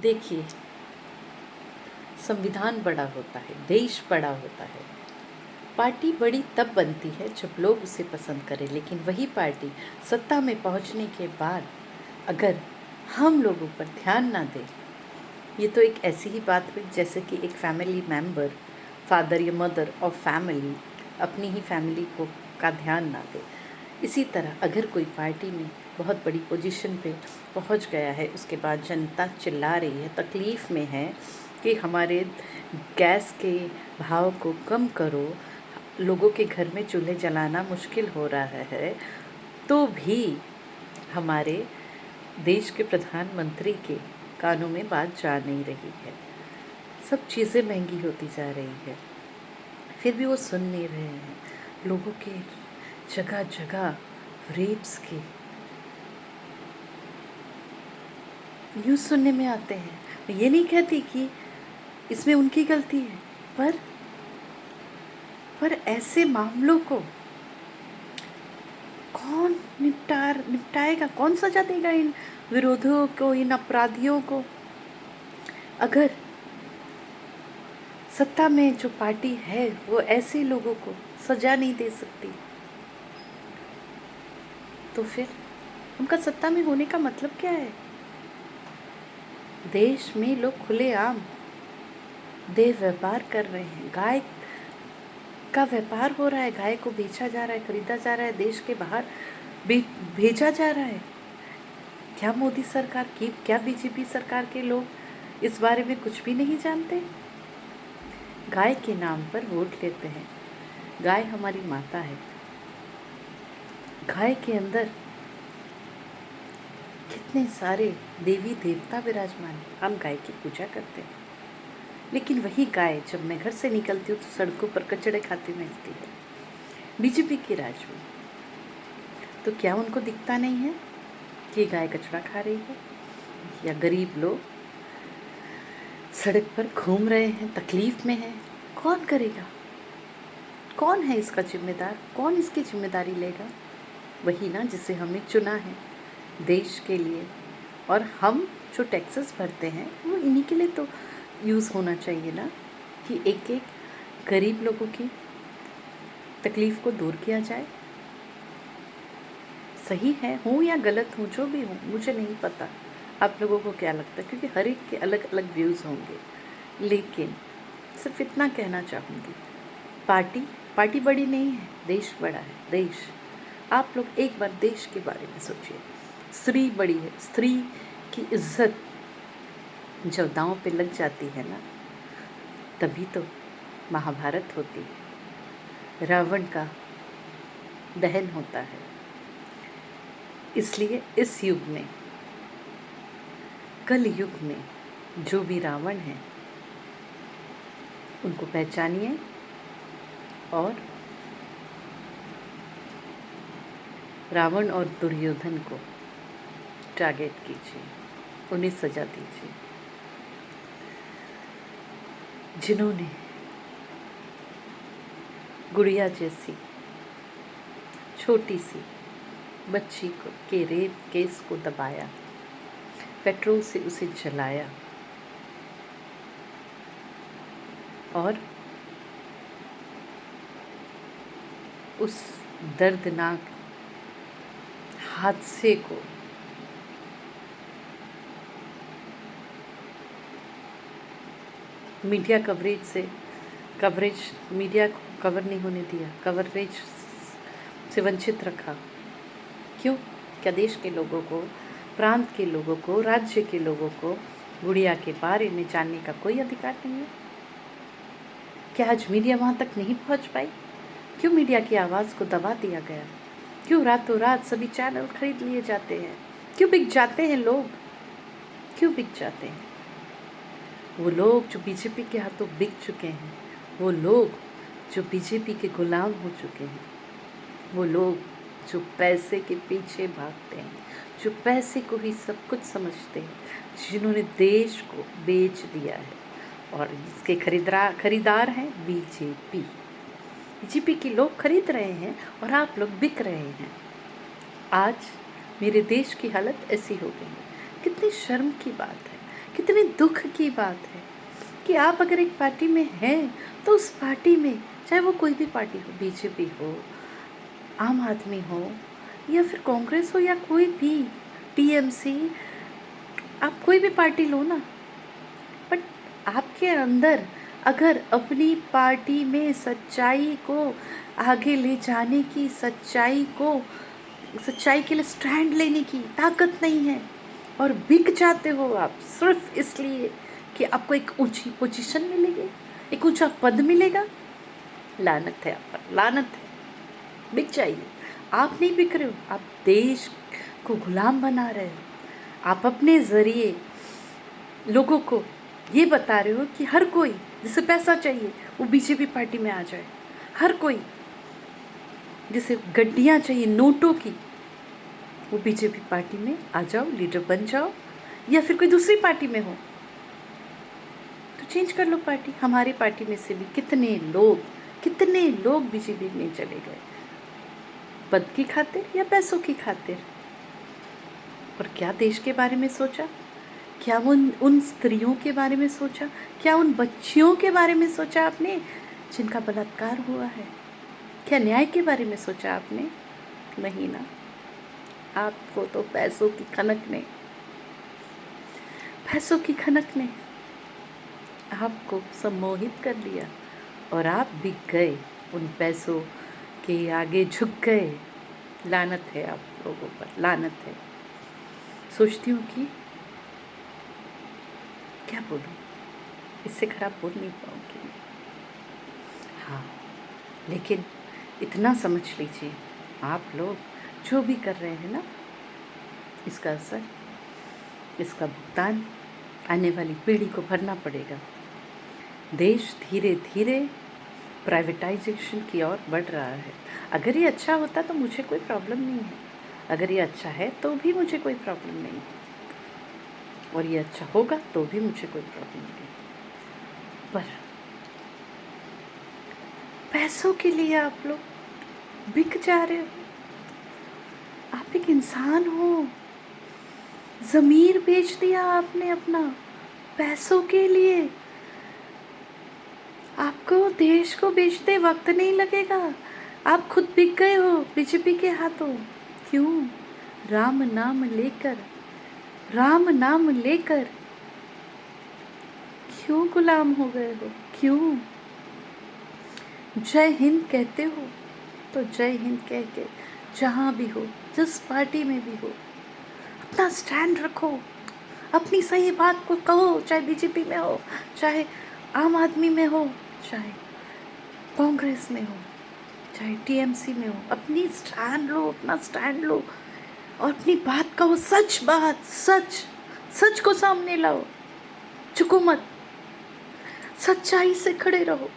देखिए, संविधान बड़ा होता है, देश बड़ा होता है। पार्टी बड़ी तब बनती है जब लोग उसे पसंद करें, लेकिन वही पार्टी सत्ता में पहुंचने के बाद अगर हम लोगों पर ध्यान ना दे, ये तो एक ऐसी ही बात हुई जैसे कि एक फैमिली मेंबर, फादर या मदर ऑफ फैमिली अपनी ही फैमिली को का ध्यान ना दे। इसी तरह अगर कोई पार्टी में बहुत बड़ी पोजीशन पे पहुंच गया है, उसके बाद जनता चिल्ला रही है, तकलीफ़ में है कि हमारे गैस के भाव को कम करो, लोगों के घर में चूल्हे जलाना मुश्किल हो रहा है, तो भी हमारे देश के प्रधानमंत्री के कानों में बात जा नहीं रही है। सब चीज़ें महंगी होती जा रही है, फिर भी वो सुन नहीं रहे हैं। लोगों के जगह जगह रेप्स के न्यूज़ सुनने में आते हैं। मैं ये नहीं कहती कि इसमें उनकी गलती है, पर ऐसे मामलों को कौन निपटाएगा? कौन सजा देगा इन विरोधियों को, इन अपराधियों को? अगर सत्ता में जो पार्टी है वो ऐसे लोगों को सजा नहीं दे सकती, तो फिर उनका सत्ता में होने का मतलब क्या है? देश में लोग खुलेआम देह व्यापार कर रहे हैं, गाय का व्यापार हो रहा है, गाय को बेचा जा रहा है, खरीदा जा रहा है, देश के बाहर भेजा जा रहा है। क्या मोदी सरकार की, क्या बीजेपी सरकार के लोग इस बारे में कुछ भी नहीं जानते? गाय के नाम पर वोट लेते हैं। गाय हमारी माता है। गाय के अंदर कितने सारे देवी देवता विराजमान हैं। हम गाय की पूजा करते हैं, लेकिन वही गाय जब मैं घर से निकलती हूँ तो सड़कों पर कचड़े खाती मिलती है। बीजेपी के राज में तो क्या उनको दिखता नहीं है कि गाय कचरा खा रही है? या गरीब लोग सड़क पर घूम रहे हैं, तकलीफ में हैं, कौन करेगा? कौन है इसका जिम्मेदार? कौन इसकी जिम्मेदारी लेगा? वही ना जिसे हमने चुना है देश के लिए, और हम जो टैक्सेस भरते हैं वो इन्हीं के लिए तो यूज़ होना चाहिए ना, कि एक एक गरीब लोगों की तकलीफ़ को दूर किया जाए। सही है, हूँ या गलत हूँ, जो भी हूँ, मुझे नहीं पता आप लोगों को क्या लगता है, क्योंकि हर एक के अलग अलग व्यूज़ होंगे। लेकिन सिर्फ इतना कहना चाहूँगी, पार्टी बड़ी नहीं है, देश बड़ा है। देश, आप लोग एक बार देश के बारे में सोचिए। स्त्री बड़ी है, स्त्री की इज्जत जब दांव पे लग जाती है ना, तभी तो महाभारत होती है, रावण का दहन होता है। इसलिए इस युग में, कल युग में जो भी रावण है उनको पहचानिए और रावण और दुर्योधन को टारगेट कीजिए, उन्हें सजा दीजिए। जिन्होंने गुड़िया जैसी छोटी सी बच्ची को के रेप केस को दबाया, पेट्रोल से उसे जलाया और उस दर्दनाक हादसे को मीडिया मीडिया को कवर नहीं होने दिया, कवरेज से वंचित रखा। क्यों? क्या देश के लोगों को, प्रांत के लोगों को, राज्य के लोगों को गुड़िया के बारे में जानने का कोई अधिकार नहीं है? क्या आज मीडिया वहाँ तक नहीं पहुँच पाई? क्यों मीडिया की आवाज़ को दबा दिया गया? क्यों रातों रात सभी चैनल खरीद लिए जाते हैं? क्यों बिक जाते हैं लोग? क्यों बिक जाते हैं? वो लोग जो बीजेपी के हाथों बिक चुके हैं, वो लोग जो बीजेपी के गुलाम हो चुके हैं, वो लोग जो पैसे के पीछे भागते हैं, जो पैसे को ही सब कुछ समझते हैं, जिन्होंने देश को बेच दिया है, और इसके खरीदार हैं बीजेपी के लोग खरीद रहे हैं और आप लोग बिक रहे हैं। आज मेरे देश की हालत ऐसी हो गई है। कितनी शर्म की बात है कितने दुख की बात है कि आप अगर एक पार्टी में हैं तो उस पार्टी में, चाहे वो कोई भी पार्टी हो, बीजेपी हो, आम आदमी हो, या फिर कांग्रेस हो, या कोई भी टीएमसी, आप कोई भी पार्टी लो ना, बट आपके अंदर अगर अपनी पार्टी में सच्चाई को आगे ले जाने की, सच्चाई के लिए स्टैंड लेने की ताकत नहीं है और बिक जाते हो आप सिर्फ इसलिए कि आपको एक ऊंची पोजीशन मिलेगी, एक ऊंचा पद मिलेगा, लानत है आप पर, लानत है। बिक जाइए। आप नहीं बिक रहे हो, आप देश को गुलाम बना रहे हो। आप अपने ज़रिए लोगों को ये बता रहे हो कि हर कोई जिसे पैसा चाहिए वो बीजेपी पार्टी में आ जाए, हर कोई जिसे गड्डियाँ चाहिए नोटों की वो बीजेपी पार्टी में आ जाओ, लीडर बन जाओ, या फिर कोई दूसरी पार्टी में हो तो चेंज कर लो पार्टी। हमारी पार्टी में से भी कितने लोग बीजेपी में चले गए, पद की खातिर या पैसों की खातिर। और क्या देश के बारे में सोचा? क्या उन स्त्रियों के बारे में सोचा? क्या उन बच्चियों के बारे में सोचा आपने जिनका बलात्कार हुआ है? क्या न्याय के बारे में सोचा आपने? नहीं ना। आपको तो पैसों की खनक ने आपको सम्मोहित कर लिया और आप बिक गए, उन पैसों के आगे झुक गए। लानत है आप लोगों पर, लानत है। सोचती हूँ कि क्या बोलूँ, इससे खराब बोल नहीं पाऊँगी मैं। हाँ, लेकिन इतना समझ लीजिए, आप लोग जो भी कर रहे हैं ना, इसका असर, इसका भुगतान आने वाली पीढ़ी को भरना पड़ेगा। देश धीरे धीरे प्राइवेटाइजेशन की ओर बढ़ रहा है। अगर ये अच्छा होता तो मुझे कोई प्रॉब्लम नहीं है, अगर ये अच्छा है तो भी मुझे कोई प्रॉब्लम नहीं है, और ये अच्छा होगा तो भी मुझे कोई प्रॉब्लम नहीं। पर पैसों के लिए आप लोग बिक जा रहे हो। आप एक इंसान हो, ज़मीर बेच दिया आपने अपना पैसों के लिए। आपको देश को बेचते वक्त नहीं लगेगा, आप खुद बिक गए हो बीजेपी के हाथों। क्यों? राम नाम लेकर क्यों गुलाम हो गए हो? क्यों? जय हिंद कहते हो तो जय हिंद कह के जहाँ भी हो, जिस पार्टी में भी हो, अपना स्टैंड रखो, अपनी सही बात को कहो, चाहे बीजेपी में हो, चाहे आम आदमी में हो, चाहे कांग्रेस में हो, चाहे टीएमसी में हो। अपना स्टैंड लो और अपनी बात कहो, सच को सामने लाओ, चुको मत, सच्चाई से खड़े रहो।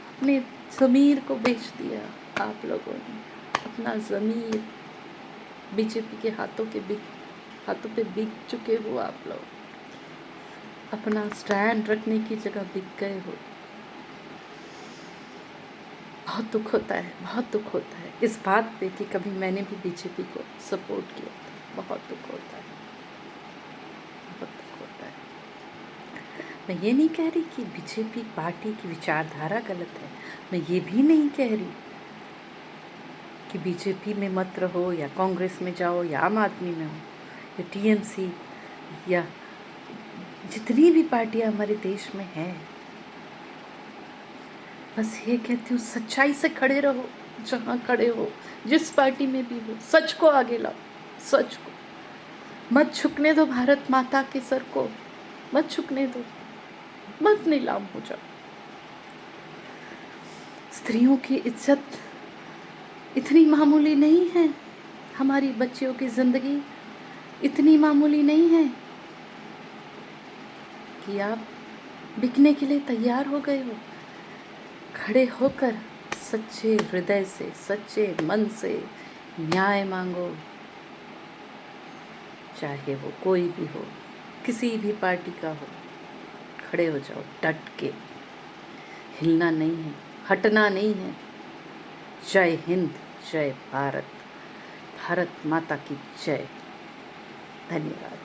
अपने ज़मीर को बेच दिया आप लोगों ने, अपना ज़मीर बीजेपी के हाथों पे बिक चुके हो आप लोग। अपना स्टैंड रखने की जगह बिक गए हो। बहुत दुख होता है इस बात पे कि कभी मैंने भी बीजेपी को सपोर्ट किया था। बहुत दुख होता है। मैं ये नहीं कह रही कि बीजेपी पार्टी की विचारधारा गलत है, मैं ये भी नहीं कह रही कि बीजेपी में मत रहो या कांग्रेस में जाओ या आम आदमी में हो या टीएमसी या जितनी भी पार्टियां हमारे देश में हैं। बस ये कहती हूँ, सच्चाई से खड़े रहो, जहाँ खड़े हो, जिस पार्टी में भी हो, सच को आगे लाओ, सच को मत झुकने दो, भारत माता के सर को मत झुकने दो, मत नीलाम हो जाओ। स्त्रियों की इज्जत इतनी मामूली नहीं है, हमारी बच्चियों की जिंदगी इतनी मामूली नहीं है कि आप बिकने के लिए तैयार हो गए हो। खड़े होकर सच्चे हृदय से, सच्चे मन से न्याय मांगो, चाहे वो कोई भी हो, किसी भी पार्टी का हो। खड़े हो जाओ डट के, हिलना नहीं है, हटना नहीं है। जय हिंद, जय भारत, भारत माता की जय। धन्यवाद।